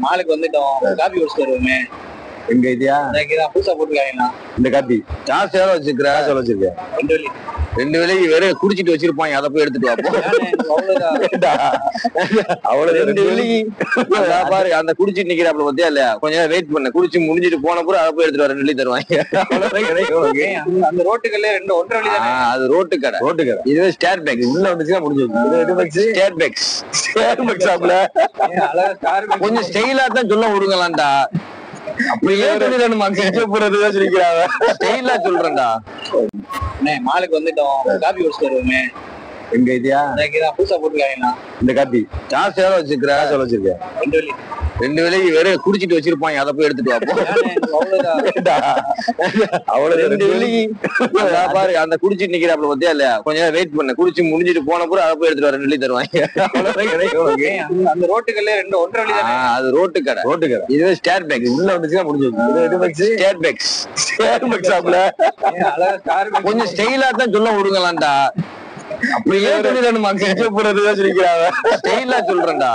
மாலுக்கு வந்துட்டோம். காபி குடிச்சிட்டு வருவோமே. எங்க ஐடியா இதான் புதுசா போட்டுருக்காங்கண்ணா. இந்த காப்பி ஜாஸ்தி எவ்வளவு வச்சிருக்கிற? எவ்வளவு வச்சிருக்கேன்? 2 வெள்ளி. 2 வேலைக்கு வெறும் குடிச்சிட்டு வச்சிருப்பாங்க, அதை போய் எடுத்துட்டு வாப்போம். அவ்வளவு 2 வேலைக்கு பாரு, அந்த குடிச்சிட்டு நிக்கிறாப்ல பத்தியா இல்லையா? கொஞ்சம் நேரம் வெயிட் பண்ண, குடிச்சு முடிஞ்சிட்டு போன பூரா அதை போய் எடுத்துட்டு வர 2 வெள்ளி தருவாங்க. அவ்வளவுதான் கிடைக்கும். அந்த ரோட்டுக்கல்ல 1.5 வெள்ளி தானே. அது ரோட்டு கடை. ரோட்டு கடை. இதுவே ஸ்டேட் பேங்க் உள்ள வந்துச்சுன்னா முடிஞ்சது. ஸ்டேட் பேங்க்ஸ் ஷாப்ல கொஞ்சம் ஸ்டைலா தான் சொல்ல விடுங்களான்டா. அப்படியே சொல்லிக்கிறாங்க. ஸ்டைலா சொல்றேன்டா. மாலுக்கு வந்துட்டோம். காபி குடிச்சிட்டு வருவோமே. எங்க ஐடியா இதான் புதுசா போட்டுருக்காங்கண்ணா. இந்த காப்பி ஜாஸ்தி எவ்வளவு வச்சிருக்கிற? எவ்வளவு வச்சிருக்கேன்? 2 வெள்ளி. 2 வேலைக்கு வெறும் குடிச்சிட்டு வச்சிருப்பாங்க, அதை போய் எடுத்துட்டு வாப்போம். அவ்வளவு 2 வேலைக்கு பாரு, அந்த குடிச்சிட்டு நிக்கிறாப்ல பத்தியா இல்லையா? கொஞ்சம் நேரம் வெயிட் பண்ண, குடிச்சு முடிஞ்சிட்டு போன பூரா அதை போய் எடுத்துட்டு வர 2 வெள்ளி தருவாங்க. அவ்வளவுதான் கிடைக்கும். அந்த ரோட்டுக்கல்ல 1.5 வெள்ளி தானே. அது ரோட்டு கடை. ரோட்டு கடை. இதுவே ஸ்டேட் பேங்க் உள்ள வந்துச்சுன்னா முடிஞ்சது. ஸ்டேட் பேங்க்ஸ் ஷாப்ல கொஞ்சம் ஸ்டைலா தான் சொல்ல விடுங்களான்டா. அப்படியே சொல்லிக்கிறாங்க. ஸ்டைலா சொல்றேன்டா.